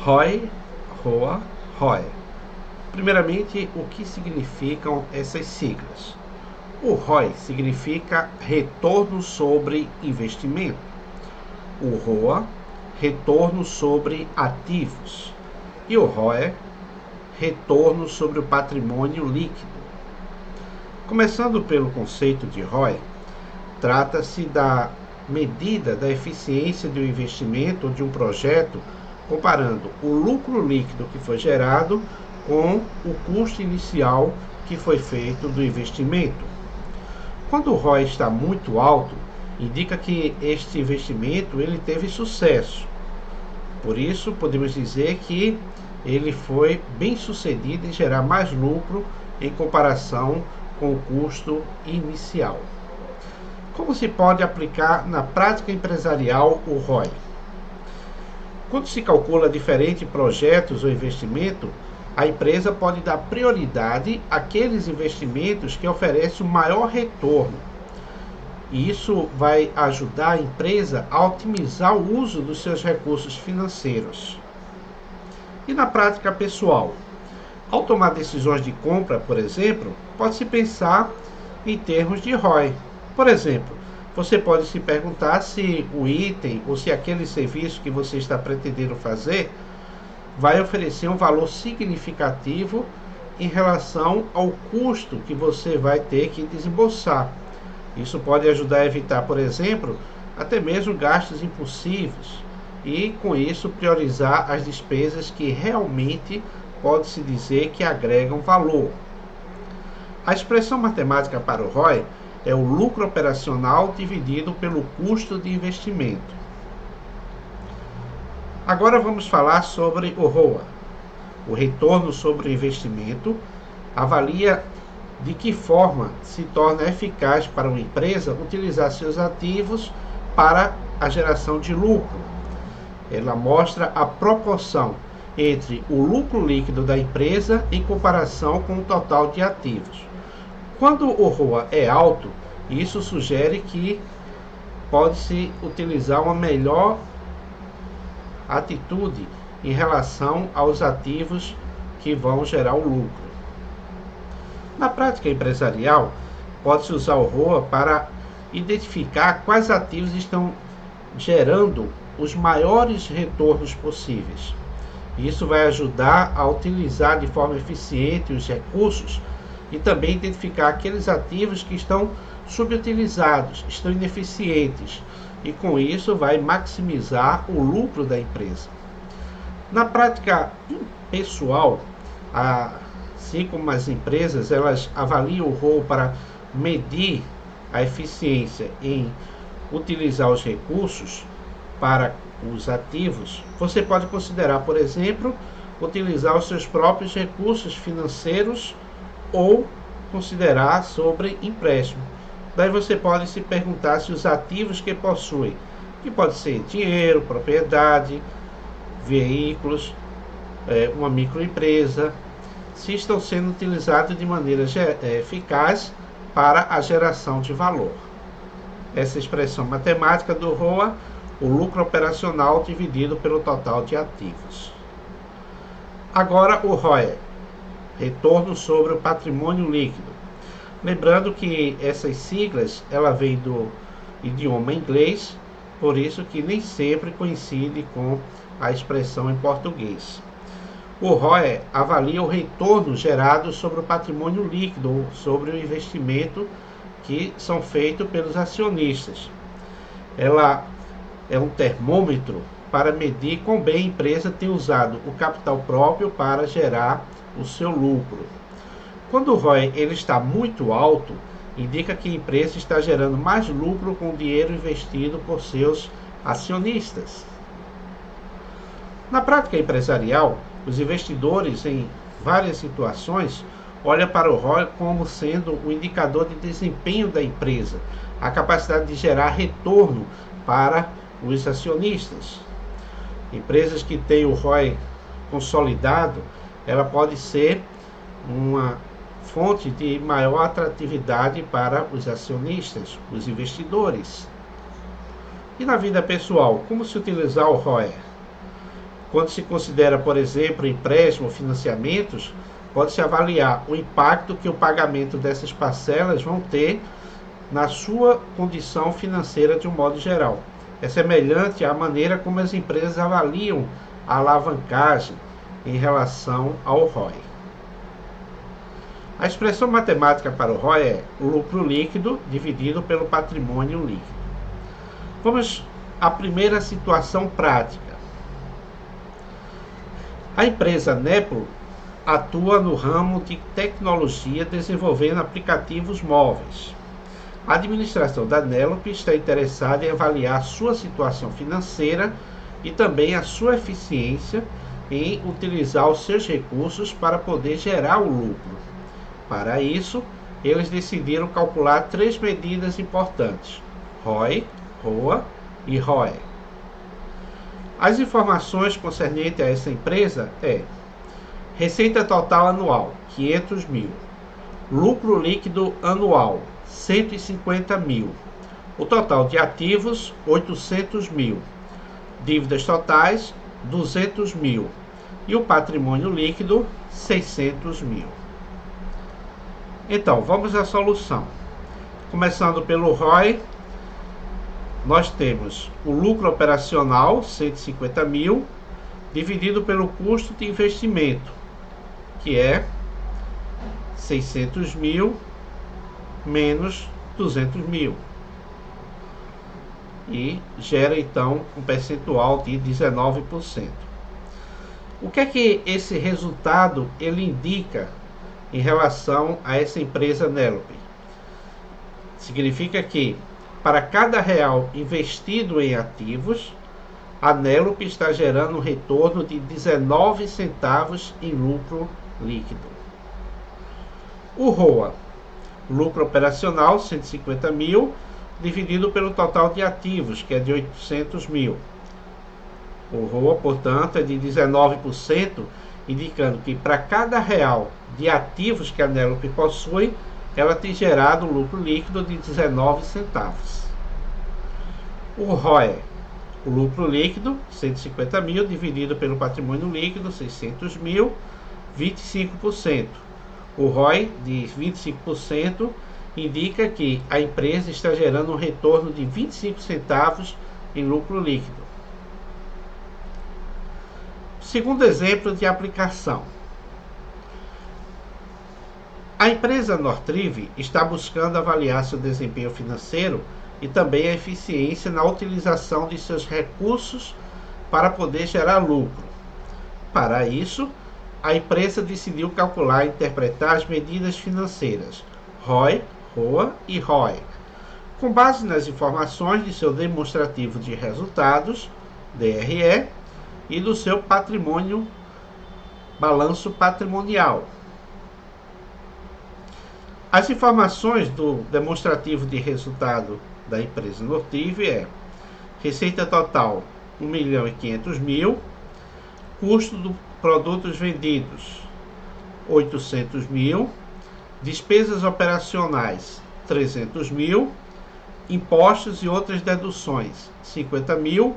ROI, ROA, ROE. Primeiramente, o que significam essas siglas? O ROI significa retorno sobre investimento. O ROA, retorno sobre ativos. E o ROE, retorno sobre o patrimônio líquido. Começando pelo conceito de ROI, trata-se da medida da eficiência de um investimento ou de um projeto, comparando o lucro líquido que foi gerado com o custo inicial que foi feito do investimento. Quando o ROI está muito alto, indica que este investimento ele teve sucesso. Por isso, podemos dizer que ele foi bem sucedido em gerar mais lucro em comparação com o custo inicial. Como se pode aplicar na prática empresarial o ROI? Quando se calcula diferentes projetos ou investimento, a empresa pode dar prioridade àqueles investimentos que oferecem o maior retorno. E isso vai ajudar a empresa a otimizar o uso dos seus recursos financeiros. E na prática pessoal? Ao tomar decisões de compra, por exemplo, pode-se pensar em termos de ROI. Por exemplo, você pode se perguntar se o item ou se aquele serviço que você está pretendendo fazer vai oferecer um valor significativo em relação ao custo que você vai ter que desembolsar. Isso pode ajudar a evitar, por exemplo, até mesmo gastos impulsivos e, com isso, priorizar as despesas que realmente pode-se dizer que agregam valor. A expressão matemática para o ROI é o lucro operacional dividido pelo custo de investimento. Agora vamos falar sobre o ROA. O retorno sobre o investimento avalia de que forma se torna eficaz para uma empresa utilizar seus ativos para a geração de lucro. Ela mostra a proporção entre o lucro líquido da empresa em comparação com o total de ativos. Quando o ROA é alto, isso sugere que pode-se utilizar uma melhor atitude em relação aos ativos que vão gerar o lucro. Na prática empresarial, pode-se usar o ROA para identificar quais ativos estão gerando os maiores retornos possíveis. Isso vai ajudar a utilizar de forma eficiente os recursos e também identificar aqueles ativos que estão subutilizados, estão ineficientes, e com isso vai maximizar o lucro da empresa. Na prática pessoal, assim como as empresas, elas avaliam o ROI para medir a eficiência em utilizar os recursos para os ativos. Você pode considerar, por exemplo, utilizar os seus próprios recursos financeiros ou considerar sobre empréstimo. Daí você pode se perguntar se os ativos que possui, que pode ser dinheiro, propriedade, veículos, uma microempresa, se estão sendo utilizados de maneira eficaz para a geração de valor. Essa expressão matemática do ROA, o lucro operacional dividido pelo total de ativos. Agora o ROE, retorno sobre o patrimônio líquido. Lembrando que essas siglas, ela vem do idioma inglês, por isso que nem sempre coincide com a expressão em português. O ROE avalia o retorno gerado sobre o patrimônio líquido, ou sobre o investimento que são feitos pelos acionistas. Ela é um termômetro para medir quão bem a empresa tem usado o capital próprio para gerar o seu lucro. Quando o ROI ele está muito alto, indica que a empresa está gerando mais lucro com o dinheiro investido por seus acionistas. Na prática empresarial, os investidores em várias situações olham para o ROI como sendo um indicador de desempenho da empresa, a capacidade de gerar retorno para os acionistas. Empresas que têm o ROI consolidado, ela pode ser uma fonte de maior atratividade para os acionistas, os investidores. E na vida pessoal, como se utilizar o ROE? Quando se considera, por exemplo, empréstimo ou financiamentos, pode-se avaliar o impacto que o pagamento dessas parcelas vão ter na sua condição financeira de um modo geral. É semelhante à maneira como as empresas avaliam a alavancagem em relação ao ROI. A expressão matemática para o ROI é o lucro líquido dividido pelo patrimônio líquido. Vamos à primeira situação prática. A empresa Neplo atua no ramo de tecnologia desenvolvendo aplicativos móveis. A administração da Nelop está interessada em avaliar sua situação financeira e também a sua eficiência em utilizar os seus recursos para poder gerar o lucro. Para isso, eles decidiram calcular 3 medidas importantes: ROI, ROA e ROE. As informações concernentes a essa empresa é: receita total anual, 500 mil. Lucro líquido anual, 150 mil. O total de ativos, 800 mil. Dívidas totais, 200 mil. E o patrimônio líquido, 600 mil. Então, vamos à solução. Começando pelo ROI, nós temos o lucro operacional, 150 mil, dividido pelo custo de investimento, que é 600 mil menos 200 mil. E gera então um percentual de 19%. O que é que esse resultado ele indica em relação a essa empresa Nelop? Significa que para cada real investido em ativos, a Nelop está gerando um retorno de 19 centavos em lucro líquido. O ROA, lucro operacional, 150 mil, dividido pelo total de ativos, que é de 800 mil. O ROA, portanto, é de 19%, indicando que para cada real de ativos que a Nelop possui, ela tem gerado um lucro líquido de 19 centavos. O ROE, o lucro líquido, 150 mil, dividido pelo patrimônio líquido, 600 mil, 25%. O ROI de 25% indica que a empresa está gerando um retorno de 25 centavos em lucro líquido. Segundo exemplo de aplicação. A empresa Northrive está buscando avaliar seu desempenho financeiro e também a eficiência na utilização de seus recursos para poder gerar lucro. Para isso, a empresa decidiu calcular e interpretar as medidas financeiras ROI, ROA e ROE, com base nas informações de seu demonstrativo de resultados, DRE, e do seu patrimônio, balanço patrimonial. As informações do demonstrativo de resultado da empresa Northrive é: receita total 1.500.000, custo dos produtos vendidos 800 mil, despesas operacionais 300 mil, impostos e outras deduções 50 mil,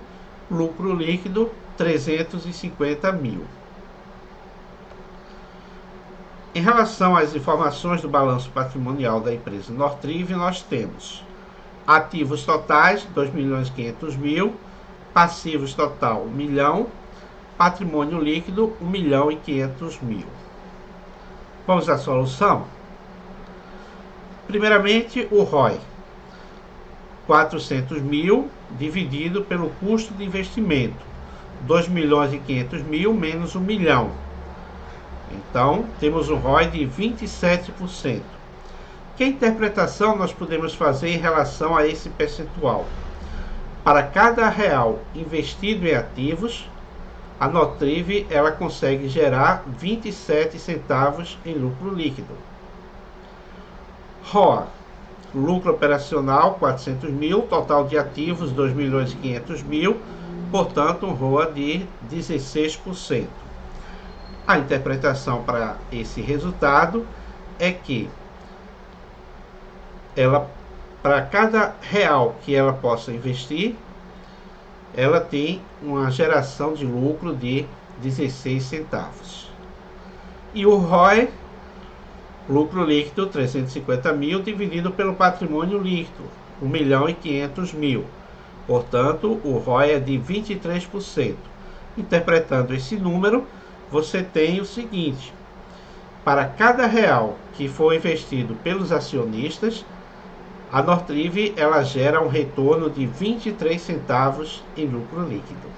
lucro líquido 350 mil. Em relação às informações do balanço patrimonial da empresa Northrive, nós temos ativos totais 2.500.000, passivos total 1 milhão, patrimônio líquido 1.500.000. Vamos à solução? Primeiramente, o ROI, 400 mil dividido pelo custo de investimento, 2.500.000 menos 1 milhão. Então, temos um ROI de 27%. Que interpretação nós podemos fazer em relação a esse percentual? Para cada real investido em ativos, a Northrive ela consegue gerar 27 centavos em lucro líquido. ROA, lucro operacional 400 mil, total de ativos 2.500.000, portanto um ROA de 16%. A interpretação para esse resultado é que ela, para cada real que ela possa investir, ela tem uma geração de lucro de 16 centavos. E o ROE, lucro líquido, 350 mil dividido pelo patrimônio líquido, 1.500.000. Portanto, o ROE é de 23%. Interpretando esse número, você tem o seguinte: para cada real que for investido pelos acionistas, a Nortrive ela gera um retorno de 23 centavos em lucro líquido.